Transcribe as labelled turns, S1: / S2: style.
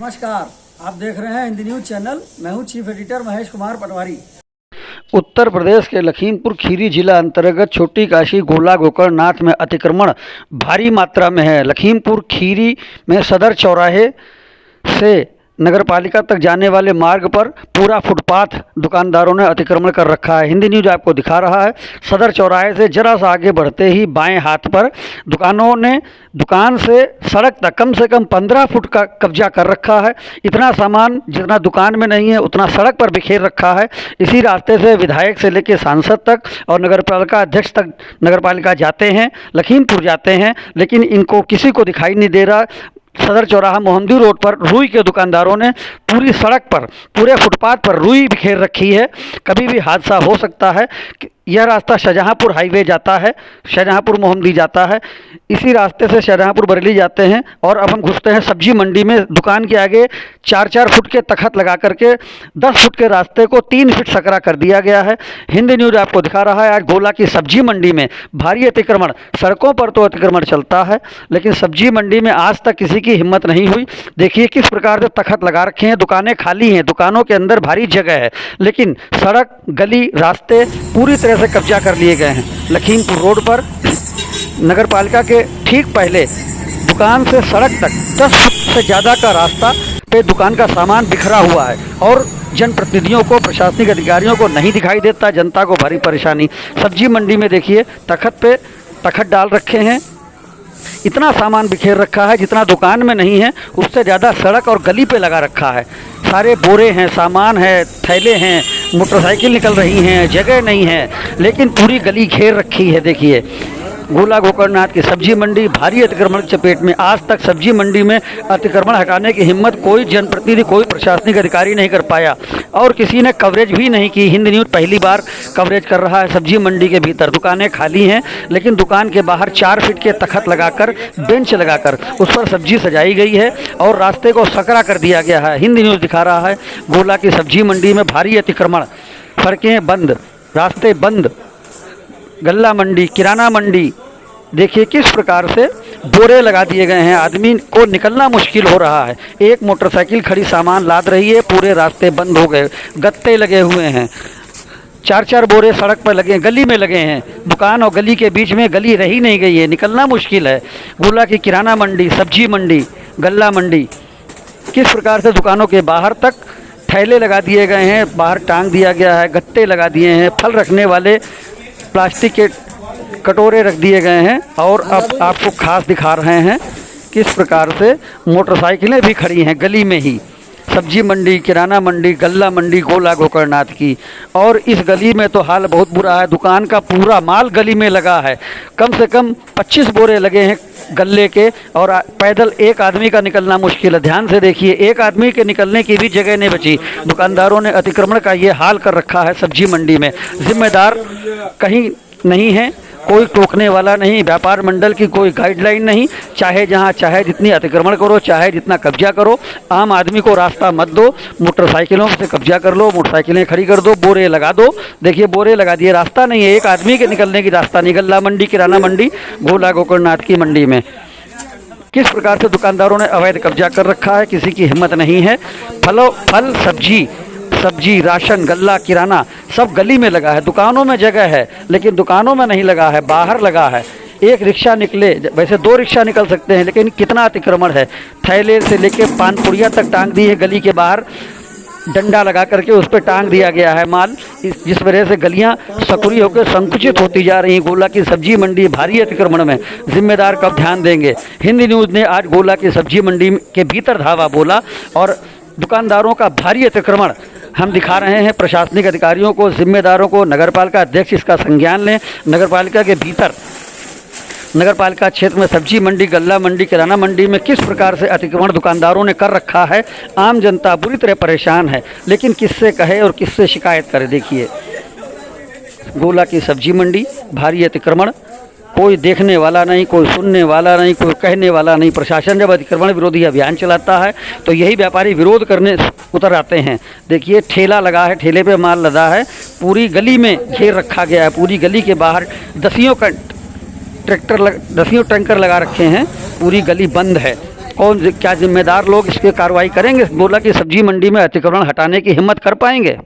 S1: नमस्कार, आप देख रहे हैं हिंदी न्यूज चैनल। मैं हूं चीफ एडिटर महेश कुमार पटवारी।
S2: उत्तर प्रदेश के लखीमपुर खीरी जिला अंतर्गत छोटी काशी गोला गोकर्णनाथ में अतिक्रमण भारी मात्रा में है। लखीमपुर खीरी में सदर चौराहे से नगर पालिका तक जाने वाले मार्ग पर पूरा फुटपाथ दुकानदारों ने अतिक्रमण कर रखा है। हिंदी न्यूज आपको दिखा रहा है। सदर चौराहे से जरा सा आगे बढ़ते ही बाएं हाथ पर दुकानों ने दुकान से सड़क तक कम से कम 15 फुट का कब्जा कर रखा है। इतना सामान जितना दुकान में नहीं है उतना सड़क पर बिखेर रखा है। इसी रास्ते से विधायक से लेकर सांसद तक और नगर पालिका अध्यक्ष तक नगर पालिका जाते हैं, लखीमपुर जाते हैं, लेकिन इनको किसी को दिखाई नहीं दे रहा। सदर चौराहा मोहम्मदी रोड पर रुई के दुकानदारों ने पूरी सड़क पर पूरे फुटपाथ पर रुई बिखेर रखी है। कभी भी हादसा हो सकता है। यह रास्ता शाहजहांपुर हाईवे जाता है, शाहजहांपुर मोहम्मदी जाता है। इसी रास्ते से शाहजहांपुर बरेली जाते हैं और अब हम घुसते हैं सब्जी मंडी में। दुकान के आगे 4-4 फुट के तखत लगा करके 10 फुट के रास्ते को 3 फीट सकरा कर दिया गया है। हिंदी न्यूज आपको दिखा रहा है। आज गोला की सब्जी मंडी में भारी अतिक्रमण। सड़कों पर तो अतिक्रमण चलता है, लेकिन सब्जी मंडी में आज तक किसी की हिम्मत नहीं हुई। देखिए किस प्रकार से तखत लगा रखे हैं। दुकानें खाली हैं, दुकानों के अंदर भारी जगह है, लेकिन सड़क, गली, रास्ते पूरी तरह से कब्जा कर लिए गए हैं। लखीमपुर रोड पर नगर पालिका के ठीक पहले दुकान से सड़क तक 10 फुट से ज़्यादा का रास्ता पे दुकान का सामान बिखरा हुआ है और जनप्रतिनिधियों को, प्रशासनिक अधिकारियों को नहीं दिखाई देता। जनता को भारी परेशानी। सब्जी मंडी में देखिए तखत पे तखत डाल रखे हैं। इतना सामान बिखेर रखा है जितना दुकान में नहीं है, उससे ज़्यादा सड़क और गली पे लगा रखा है। सारे बोरे हैं, सामान है, थैले हैं, मोटरसाइकिल निकल रही हैं, जगह नहीं है, लेकिन पूरी गली घेर रखी है। देखिए गोला गोकर्णनाथ की सब्जी मंडी भारी अतिक्रमण की चपेट में। आज तक सब्जी मंडी में अतिक्रमण हटाने की हिम्मत कोई जनप्रतिनिधि, कोई प्रशासनिक अधिकारी नहीं कर पाया और किसी ने कवरेज भी नहीं की। हिंद न्यूज़ पहली बार कवरेज कर रहा है सब्जी मंडी के भीतर। दुकानें खाली हैं, लेकिन दुकान के बाहर 4 फीट के तखत लगाकर, बेंच लगाकर उस पर सब्जी सजाई गई है और रास्ते को सकरा कर दिया गया है। हिंद न्यूज़ दिखा रहा है गोला की सब्जी मंडी में भारी अतिक्रमण। सड़कें बंद, रास्ते बंद, गल्ला मंडी, किराना मंडी। देखिए किस प्रकार से बोरे लगा दिए गए हैं। आदमी को निकलना मुश्किल हो रहा है। एक मोटरसाइकिल खड़ी सामान लाद रही है, पूरे रास्ते बंद हो गए, गत्ते लगे हुए हैं। 4-4 बोरे सड़क पर लगे, गली में लगे हैं। दुकान और गली के बीच में गली रही नहीं गई है, निकलना मुश्किल है। गोला की किराना मंडी, सब्जी मंडी, गल्ला मंडी, किस प्रकार से दुकानों के बाहर तक थैले लगा दिए गए हैं, बाहर टांग दिया गया है, गत्ते लगा दिए हैं, फल रखने वाले प्लास्टिक के कटोरे रख दिए गए हैं। और अब आपको खास दिखा रहे हैं किस प्रकार से मोटरसाइकिलें भी खड़ी हैं गली में ही। सब्जी मंडी, किराना मंडी, गल्ला मंडी गोला गोकर्णनाथ की। और इस गली में तो हाल बहुत बुरा है। दुकान का पूरा माल गली में लगा है। कम से कम 25 बोरे लगे हैं गल्ले के और पैदल एक आदमी का निकलना मुश्किल है। ध्यान से देखिए, एक आदमी के निकलने की भी जगह नहीं बची। दुकानदारों ने अतिक्रमण का ये हाल कर रखा है सब्जी मंडी में। जिम्मेदार कहीं नहीं है, कोई टोकने वाला नहीं, व्यापार मंडल की कोई गाइडलाइन नहीं। चाहे जहां चाहे जितनी अतिक्रमण करो, चाहे जितना कब्जा करो, आम आदमी को रास्ता मत दो। मोटरसाइकिलों से कब्जा कर लो, मोटरसाइकिलें खड़ी कर दो, बोरे लगा दो। देखिए बोरे लगा दिए, रास्ता नहीं है, एक आदमी के निकलने की रास्ता नहीं। गल्ला मंडी, किराना मंडी, गोला गोकर्णनाथ की मंडी में किस प्रकार से दुकानदारों ने अवैध कब्जा कर रखा है, किसी की हिम्मत नहीं है। फल सब्जी, राशन, गल्ला, किराना सब गली में लगा है। दुकानों में जगह है, लेकिन दुकानों में नहीं लगा है, बाहर लगा है। एक रिक्शा निकले, वैसे 2 रिक्शा निकल सकते हैं, लेकिन कितना अतिक्रमण है। थैले से लेके पानपुड़िया तक टांग दी है गली के बाहर, डंडा लगा करके उस पर टांग दिया गया है माल। जिस वजह से गलियां सकरी होकर संकुचित होती जा रही हैं। गोला की सब्जी मंडी भारी अतिक्रमण में। जिम्मेदार कब ध्यान देंगे। हिंदी न्यूज़ ने आज गोला की सब्जी मंडी के भीतर धावा बोला और दुकानदारों का भारी अतिक्रमण हम दिखा रहे हैं। प्रशासनिक अधिकारियों को, जिम्मेदारों को, नगरपालिका अध्यक्ष इसका संज्ञान लें। नगरपालिका के भीतर, नगरपालिका क्षेत्र में सब्जी मंडी, गल्ला मंडी, किराना मंडी में किस प्रकार से अतिक्रमण दुकानदारों ने कर रखा है। आम जनता बुरी तरह परेशान है, लेकिन किससे कहे और किससे शिकायत करे। देखिए गोला की सब्जी मंडी भारी अतिक्रमण, कोई देखने वाला नहीं, कोई सुनने वाला नहीं, कोई कहने वाला नहीं। प्रशासन जब अतिक्रमण विरोधी अभियान चलाता है तो यही व्यापारी विरोध करने उतर आते हैं। देखिए ठेला लगा है, ठेले पे माल लदा है, पूरी गली में घेर रखा गया है। पूरी गली के बाहर दसियों टैंकर लगा रखे हैं। पूरी गली बंद है। क्या जिम्मेदार लोग इसके कार्रवाई करेंगे? बोला कि सब्जी मंडी में अतिक्रमण हटाने की हिम्मत कर पाएंगे।